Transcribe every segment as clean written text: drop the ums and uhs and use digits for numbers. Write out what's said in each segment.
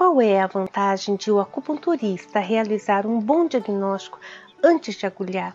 qual é a vantagem de o acupunturista realizar um bom diagnóstico antes de agulhar?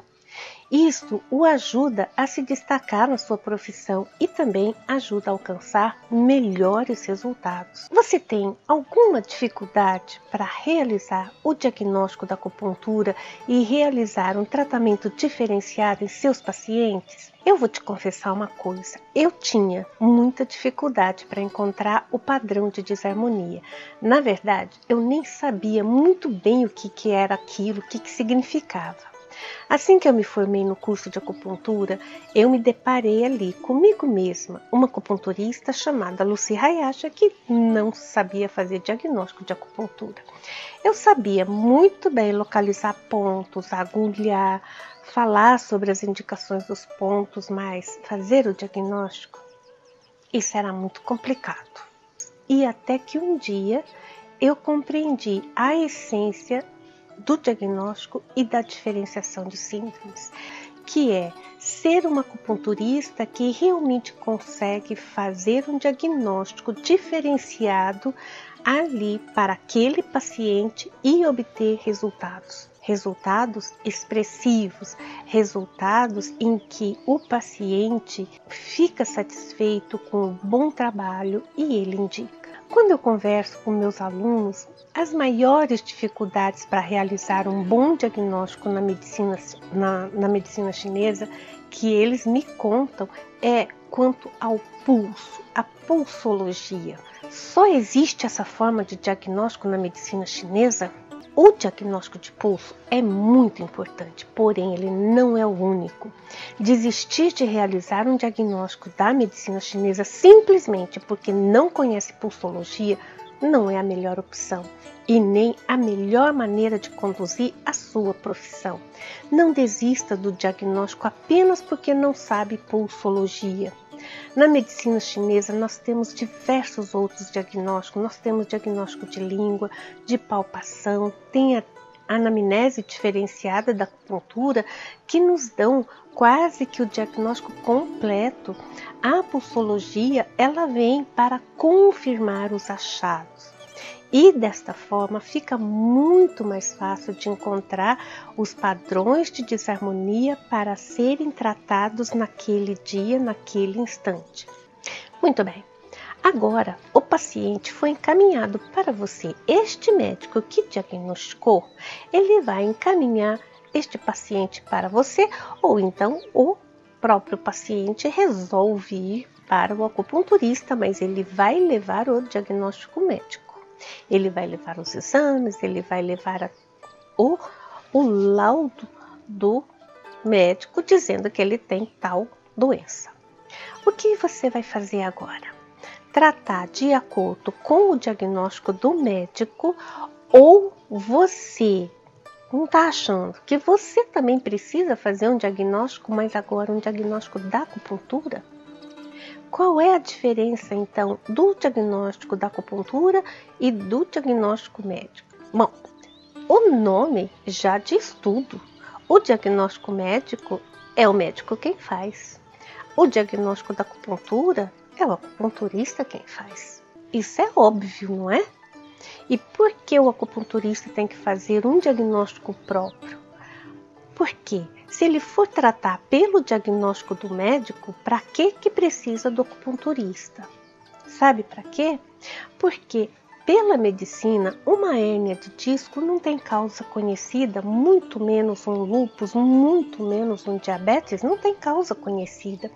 Isto o ajuda a se destacar na sua profissão e também ajuda a alcançar melhores resultados. Você tem alguma dificuldade para realizar o diagnóstico da acupuntura e realizar um tratamento diferenciado em seus pacientes? Eu vou te confessar uma coisa, eu tinha muita dificuldade para encontrar o padrão de desarmonia. Na verdade, eu nem sabia muito bem o que era aquilo, o que significava. Assim que eu me formei no curso de acupuntura, eu me deparei ali comigo mesma, uma acupunturista chamada Lucy Hayashi, que não sabia fazer diagnóstico de acupuntura. Eu sabia muito bem localizar pontos, agulhar, falar sobre as indicações dos pontos, mas fazer o diagnóstico, isso era muito complicado. E até que um dia eu compreendi a essência do diagnóstico e da diferenciação de síndromes, que é ser uma acupunturista que realmente consegue fazer um diagnóstico diferenciado ali para aquele paciente e obter resultados. Resultados expressivos, resultados em que o paciente fica satisfeito com o bom trabalho e ele indica. Quando eu converso com meus alunos, as maiores dificuldades para realizar um bom diagnóstico na medicina chinesa que eles me contam é quanto ao pulso, a pulsologia. Só existe essa forma de diagnóstico na medicina chinesa? O diagnóstico de pulso é muito importante, porém ele não é o único. Desistir de realizar um diagnóstico da medicina chinesa simplesmente porque não conhece pulsologia não é a melhor opção e nem a melhor maneira de conduzir a sua profissão. Não desista do diagnóstico apenas porque não sabe pulsologia. Na medicina chinesa nós temos diversos outros diagnósticos, nós temos diagnóstico de língua, de palpação, tem a anamnese diferenciada da acupuntura que nos dão quase que o diagnóstico completo. A pulsologia ela vem para confirmar os achados. E desta forma fica muito mais fácil de encontrar os padrões de desarmonia para serem tratados naquele dia, naquele instante. Muito bem, agora o paciente foi encaminhado para você. Este médico que diagnosticou, ele vai encaminhar este paciente para você ou então o próprio paciente resolve ir para o acupunturista, mas ele vai levar o diagnóstico médico. Ele vai levar os exames, ele vai levar o laudo do médico dizendo que ele tem tal doença. O que você vai fazer agora? Tratar de acordo com o diagnóstico do médico ou você não está achando que você também precisa fazer um diagnóstico, mas agora um diagnóstico da acupuntura? Qual é a diferença, então, do diagnóstico da acupuntura e do diagnóstico médico? Bom, o nome já diz tudo. O diagnóstico médico é o médico quem faz. O diagnóstico da acupuntura é o acupunturista quem faz. Isso é óbvio, não é? E por que o acupunturista tem que fazer um diagnóstico próprio? Porque se ele for tratar pelo diagnóstico do médico, para que precisa do acupunturista? Sabe para quê? Porque pela medicina, uma hérnia de disco não tem causa conhecida, muito menos um lúpus, muito menos um diabetes, não tem causa conhecida.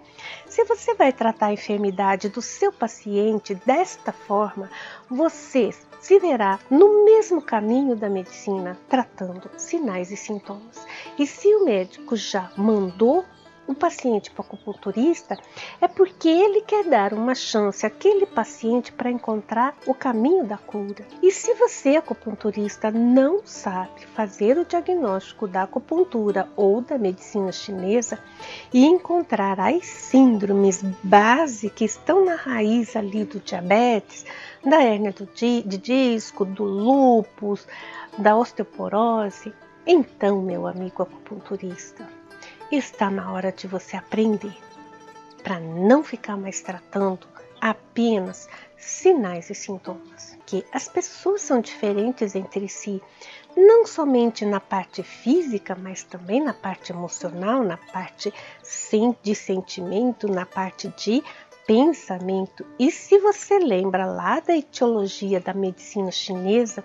Se você vai tratar a enfermidade do seu paciente desta forma, você se verá no mesmo caminho da medicina, tratando sinais e sintomas. E se o médico já mandou o paciente para o acupunturista, é porque ele quer dar uma chance àquele paciente para encontrar o caminho da cura. E se você, acupunturista, não sabe fazer o diagnóstico da acupuntura ou da medicina chinesa e encontrar as síndromes base que estão na raiz ali do diabetes, da hérnia de disco, do lúpus, da osteoporose, então, meu amigo acupunturista, está na hora de você aprender. para não ficar mais tratando apenas sinais e sintomas. Que as pessoas são diferentes entre si, não somente na parte física, mas também na parte emocional, na parte de sentimento, na parte de pensamento. E se você lembra lá da etiologia da medicina chinesa,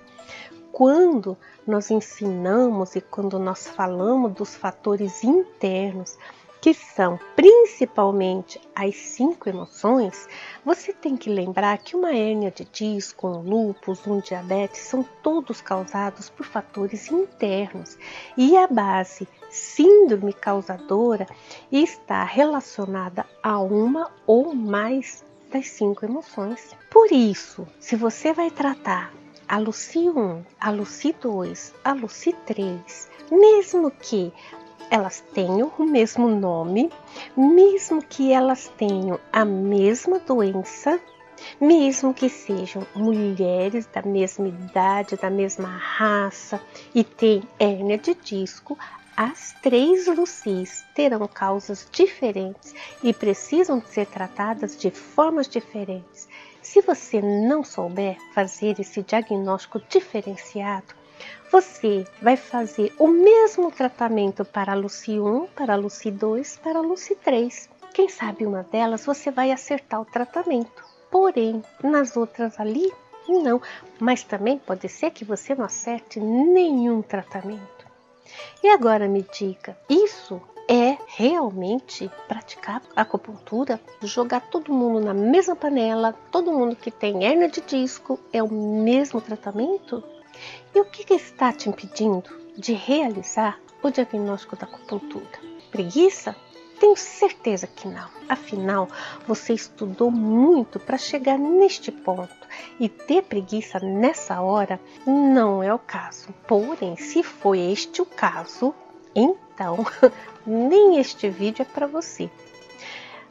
quando nós ensinamos e quando nós falamos dos fatores internos, que são principalmente as 5 emoções, você tem que lembrar que uma hérnia de disco, um lúpus, um diabetes, são todos causados por fatores internos. E a base síndrome causadora está relacionada a uma ou mais das 5 emoções. Por isso, se você vai tratar a Lucy 1, a Lucy 2, a Lucy 3, mesmo que elas tenham o mesmo nome, mesmo que elas tenham a mesma doença, mesmo que sejam mulheres da mesma idade, da mesma raça e tenham hérnia de disco, as 3 Lucys terão causas diferentes e precisam ser tratadas de formas diferentes. Se você não souber fazer esse diagnóstico diferenciado, você vai fazer o mesmo tratamento para a Lucy 1, para a Lucy 2, para a Lucy 3. Quem sabe uma delas você vai acertar o tratamento. Porém, nas outras ali, não. Mas também pode ser que você não acerte nenhum tratamento. E agora me diga, isso é realmente praticar acupuntura? Jogar todo mundo na mesma panela, todo mundo que tem hérnia de disco, é o mesmo tratamento? E o que está te impedindo de realizar o diagnóstico da acupuntura? Preguiça? Tenho certeza que não. Afinal, você estudou muito para chegar neste ponto e ter preguiça nessa hora não é o caso. Porém, se foi este o caso, então nem este vídeo é para você.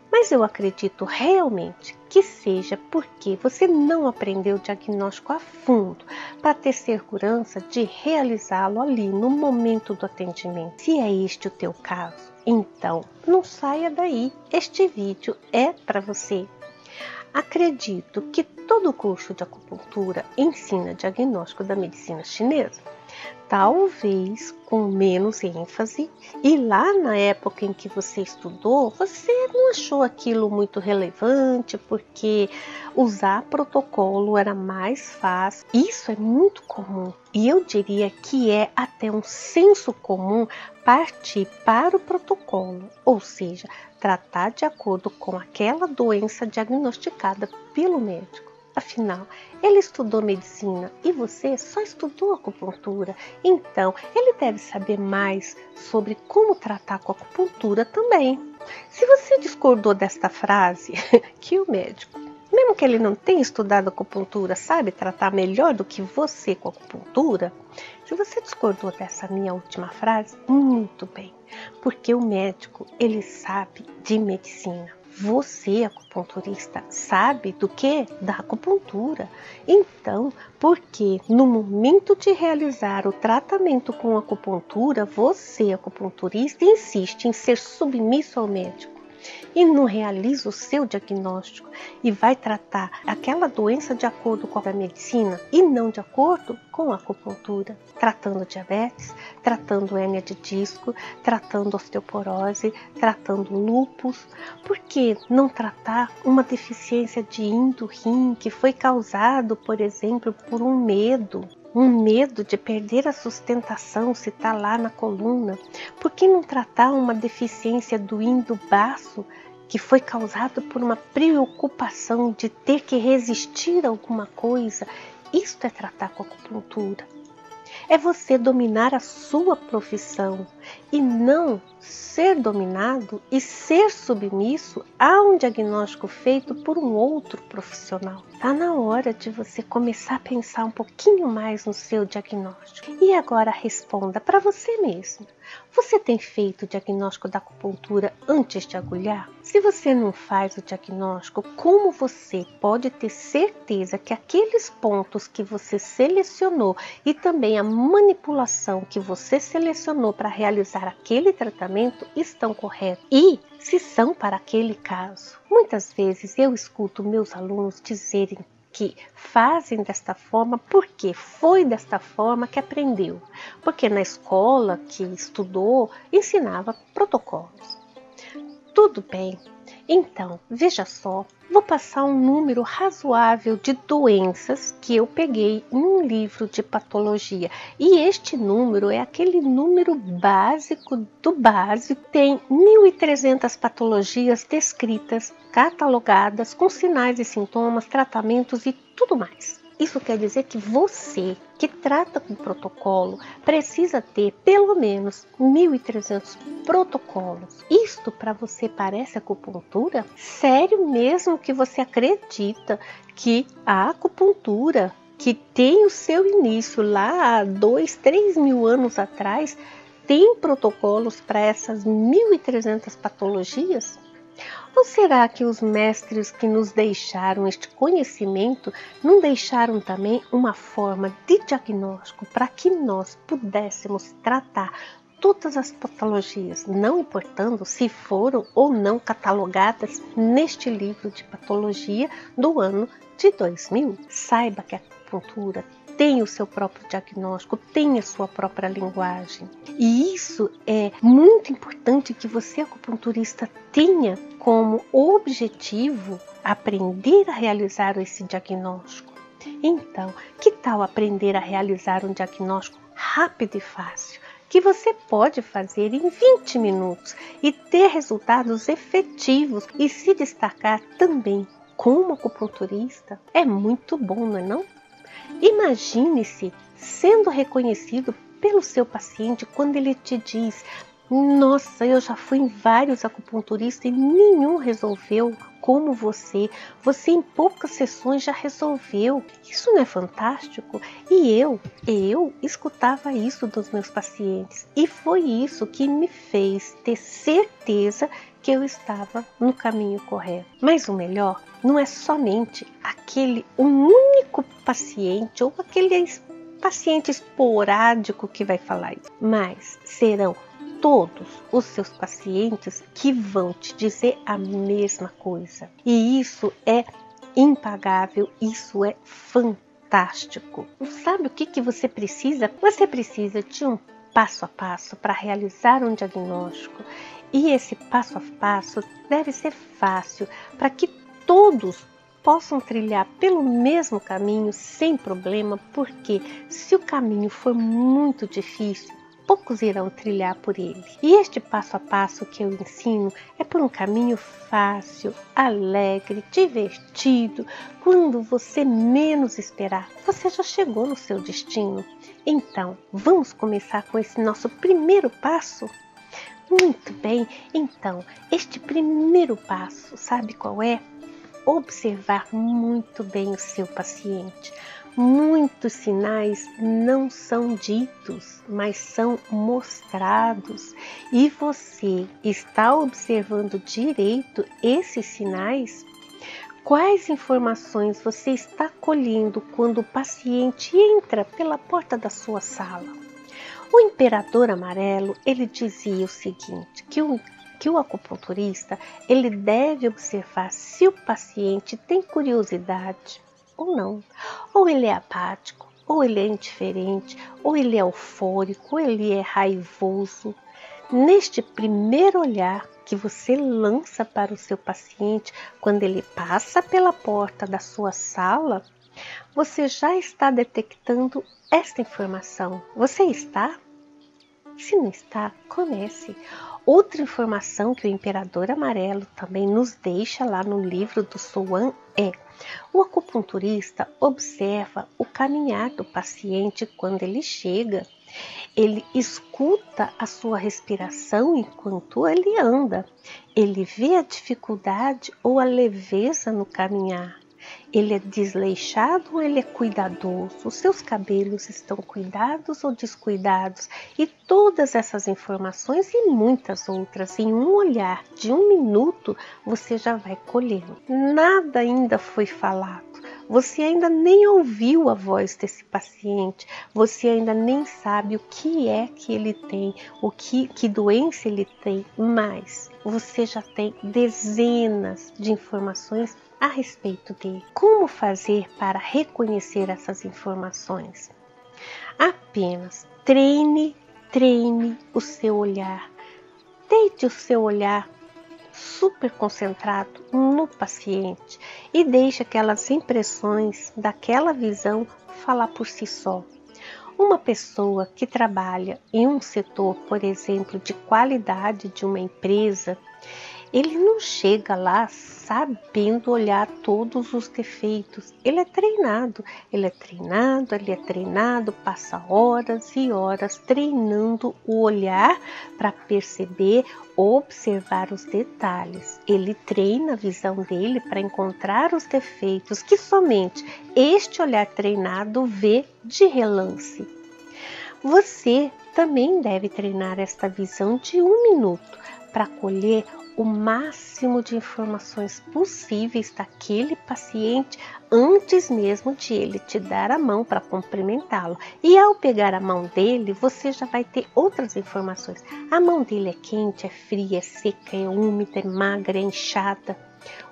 Mas eu acredito realmente que seja porque você não aprendeu o diagnóstico a fundo para ter segurança de realizá-lo ali no momento do atendimento. Se é este o teu caso, então não saia daí. Este vídeo é para você. Acredito que todo o curso de acupuntura ensina diagnóstico da medicina chinesa. Talvez com menos ênfase, e lá na época em que você estudou, você não achou aquilo muito relevante, porque usar protocolo era mais fácil. Isso é muito comum, e eu diria que é até um senso comum partir para o protocolo, ou seja, tratar de acordo com aquela doença diagnosticada pelo médico. Afinal, ele estudou medicina e você só estudou acupuntura, então ele deve saber mais sobre como tratar com a acupuntura também. Se você discordou desta frase, que o médico, mesmo que ele não tenha estudado acupuntura, sabe tratar melhor do que você com a acupuntura, se você discordou dessa minha última frase, muito bem, porque o médico, ele sabe de medicina. Você, acupunturista, sabe do que? Da acupuntura. Então, porque no momento de realizar o tratamento com acupuntura, você, acupunturista, insiste em ser submisso ao médico e não realiza o seu diagnóstico e vai tratar aquela doença de acordo com a medicina e não de acordo com a acupuntura, tratando diabetes, tratando hérnia de disco, tratando osteoporose, tratando lúpus. Por que não tratar uma deficiência de yin do rim que foi causado, por exemplo, por um medo de perder a sustentação se está lá na coluna? Por que não tratar uma deficiência do yin do baço que foi causado por uma preocupação de ter que resistir a alguma coisa? Isto é tratar com a acupuntura. É você dominar a sua profissão e não ser dominado e ser submisso a um diagnóstico feito por um outro profissional. Está na hora de você começar a pensar um pouquinho mais no seu diagnóstico. E agora responda para você mesmo. Você tem feito o diagnóstico da acupuntura antes de agulhar? Se você não faz o diagnóstico, como você pode ter certeza que aqueles pontos que você selecionou e também a manipulação que você selecionou para realizar aquele tratamento estão corretos? E se são para aquele caso? Muitas vezes eu escuto meus alunos dizerem que fazem desta forma porque foi desta forma que aprendeu, porque na escola que estudou ensinava protocolos. Tudo bem, então veja só, vou passar um número razoável de doenças que eu peguei em um livro de patologia, e este número é aquele número básico do básico. Tem 1.300 patologias descritas, catalogadas, com sinais e sintomas, tratamentos e tudo mais. Isso quer dizer que você, que trata com protocolo, precisa ter pelo menos 1.300 protocolos. Isto para você parece acupuntura? Sério mesmo que você acredita que a acupuntura, que tem o seu início lá há 2, 3 mil anos atrás, tem protocolos para essas 1.300 patologias? Ou será que os mestres que nos deixaram este conhecimento não deixaram também uma forma de diagnóstico para que nós pudéssemos tratar todas as patologias, não importando se foram ou não catalogadas neste livro de patologia do ano de 2000? Saiba que a acupuntura tem o seu próprio diagnóstico, tem a sua própria linguagem. E isso é muito importante que você, acupunturista, tenha como objetivo aprender a realizar esse diagnóstico. Então, que tal aprender a realizar um diagnóstico rápido e fácil, que você pode fazer em 20 minutos e ter resultados efetivos e se destacar também como acupunturista? É muito bom, não é não? Imagine-se sendo reconhecido pelo seu paciente quando ele te diz: nossa, eu já fui em vários acupunturistas e nenhum resolveu como você. Você em poucas sessões já resolveu. Isso não é fantástico? E eu escutava isso dos meus pacientes. E foi isso que me fez ter certeza que eu estava no caminho correto. Mas o melhor não é somente um único paciente ou aquele paciente esporádico que vai falar isso, mas serão todos os seus pacientes que vão te dizer a mesma coisa. E isso é impagável, isso é fantástico. Sabe o que você precisa? Você precisa de um passo a passo para realizar um diagnóstico. E esse passo a passo deve ser fácil para que todos possam trilhar pelo mesmo caminho sem problema, porque se o caminho for muito difícil, poucos irão trilhar por ele. E este passo a passo que eu ensino é por um caminho fácil, alegre, divertido. Quando você menos esperar, você já chegou no seu destino. Então, vamos começar com esse nosso primeiro passo? Muito bem, então, este primeiro passo, sabe qual é? Observar muito bem o seu paciente. Muitos sinais não são ditos, mas são mostrados. E você está observando direito esses sinais? Quais informações você está colhendo quando o paciente entra pela porta da sua sala? O imperador amarelo, ele dizia o seguinte, que o acupunturista, ele deve observar se o paciente tem curiosidade ou não, ou ele é apático, ou ele é indiferente, ou ele é eufórico, ou ele é raivoso. Neste primeiro olhar que você lança para o seu paciente, quando ele passa pela porta da sua sala, você já está detectando esta informação. Você está? Se não está, comece. Outra informação que o imperador amarelo também nos deixa lá no livro do Souan é: o acupunturista observa o caminhar do paciente quando ele chega. Ele escuta a sua respiração enquanto ele anda. Ele vê a dificuldade ou a leveza no caminhar. Ele é desleixado ou ele é cuidadoso? Os seus cabelos estão cuidados ou descuidados? E todas essas informações e muitas outras, em um olhar de 1 minuto, você já vai colhendo. Nada ainda foi falado. Você ainda nem ouviu a voz desse paciente, você ainda nem sabe o que é que ele tem, que doença ele tem, mas você já tem dezenas de informações a respeito dele. Como fazer para reconhecer essas informações? Apenas treine o seu olhar. Deite o seu olhar super concentrado no paciente e deixe aquelas impressões daquela visão falar por si só. Uma pessoa que trabalha em um setor, por exemplo, de qualidade de uma empresa, ele não chega lá sabendo olhar todos os defeitos. Ele é treinado, passa horas e horas treinando o olhar para perceber, observar os detalhes. Ele treina a visão dele para encontrar os defeitos que somente este olhar treinado vê de relance. Você também deve treinar esta visão de 1 minuto para colher o máximo de informações possíveis daquele paciente antes mesmo de ele te dar a mão para cumprimentá-lo. E ao pegar a mão dele, você já vai ter outras informações. A mão dele é quente, é fria, é seca, é úmida, é magra, é inchada.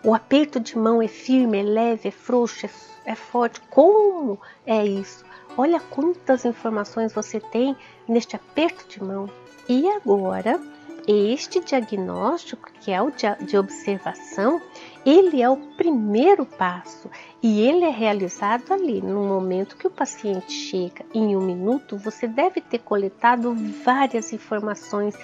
O aperto de mão é firme, é leve, é frouxo, é forte. Como é isso? Olha quantas informações você tem neste aperto de mão. E agora, este diagnóstico, que é o de observação, ele é o primeiro passo e ele é realizado ali no momento que o paciente chega. Em 1 minuto, você deve ter coletado várias informações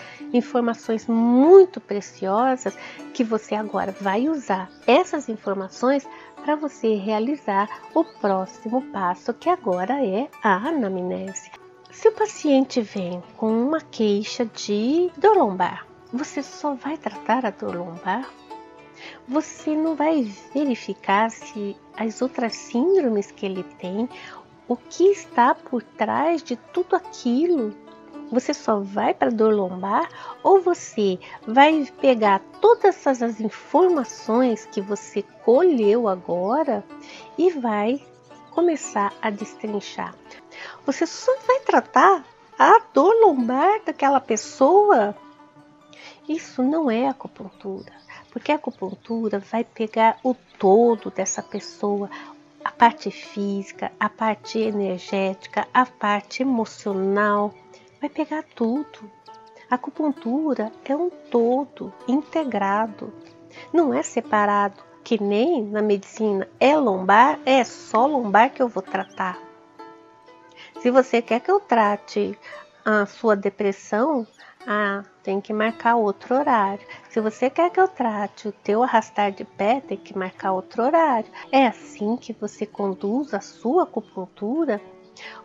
muito preciosas que você agora vai usar essas informações para você realizar o próximo passo, que agora é a anamnese. Se o paciente vem com uma queixa de dor lombar, você só vai tratar a dor lombar? Você não vai verificar se as outras síndromes que ele tem, o que está por trás de tudo aquilo? Você só vai para a dor lombar ou você vai pegar todas essas informações que você colheu agora e vai começar a destrinchar? Você só vai tratar a dor lombar daquela pessoa? Isso não é acupuntura, porque a acupuntura vai pegar o todo dessa pessoa, a parte física, a parte energética, a parte emocional, vai pegar tudo. A acupuntura é um todo integrado, não é separado, que nem na medicina é lombar, é só lombar que eu vou tratar. Se você quer que eu trate a sua depressão, tem que marcar outro horário. Se você quer que eu trate o teu arrastar de pé, tem que marcar outro horário. É assim que você conduz a sua acupuntura?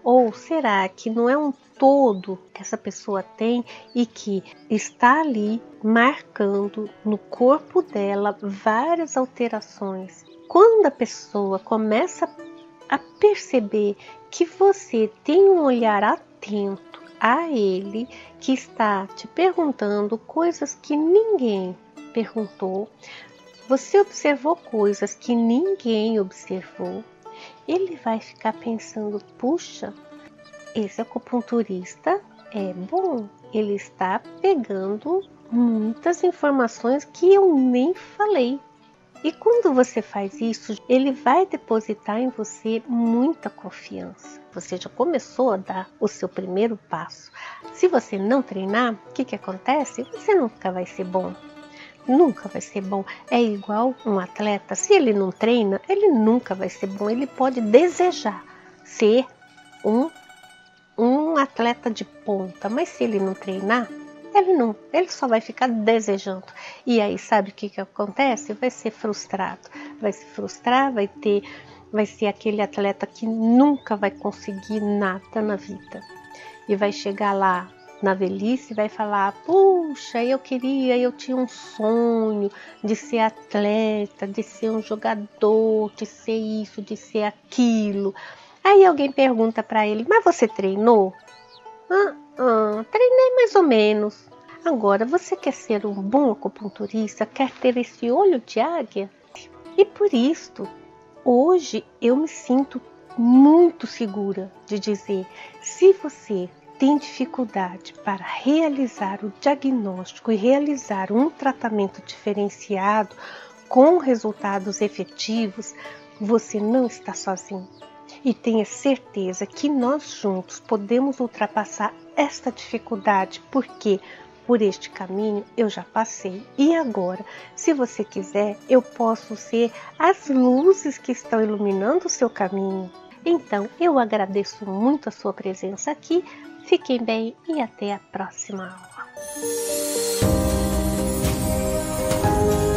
Ou será que não é um todo que essa pessoa tem e que está ali marcando no corpo dela várias alterações? Quando a pessoa começa a perceber que você tem um olhar atento a ele, que está te perguntando coisas que ninguém perguntou, você observou coisas que ninguém observou, ele vai ficar pensando, puxa, esse acupunturista é bom, ele está pegando muitas informações que eu nem falei. E quando você faz isso, ele vai depositar em você muita confiança. Você já começou a dar o seu primeiro passo. Se você não treinar, o que acontece? Você nunca vai ser bom. Nunca vai ser bom. É igual um atleta. Se ele não treina, ele nunca vai ser bom. Ele pode desejar ser um atleta de ponta, mas se ele não treinar, ele só vai ficar desejando. E aí sabe o que acontece? Vai ser frustrado. Vai se frustrar, vai ser aquele atleta que nunca vai conseguir nada na vida. E vai chegar lá na velhice vai falar: puxa, eu tinha um sonho de ser atleta, de ser um jogador, de ser isso, de ser aquilo. Aí alguém pergunta para ele: mas você treinou? Treinei mais ou menos. Agora, você quer ser um bom acupunturista? Quer ter esse olho de águia? E por isso, hoje eu me sinto muito segura de dizer: se você tem dificuldade para realizar o diagnóstico e realizar um tratamento diferenciado com resultados efetivos, você não está sozinho. E tenha certeza que nós juntos podemos ultrapassar esta dificuldade, porque por este caminho eu já passei. E agora, se você quiser, eu posso ser as luzes que estão iluminando o seu caminho. Então, eu agradeço muito a sua presença aqui. Fiquem bem e até a próxima aula.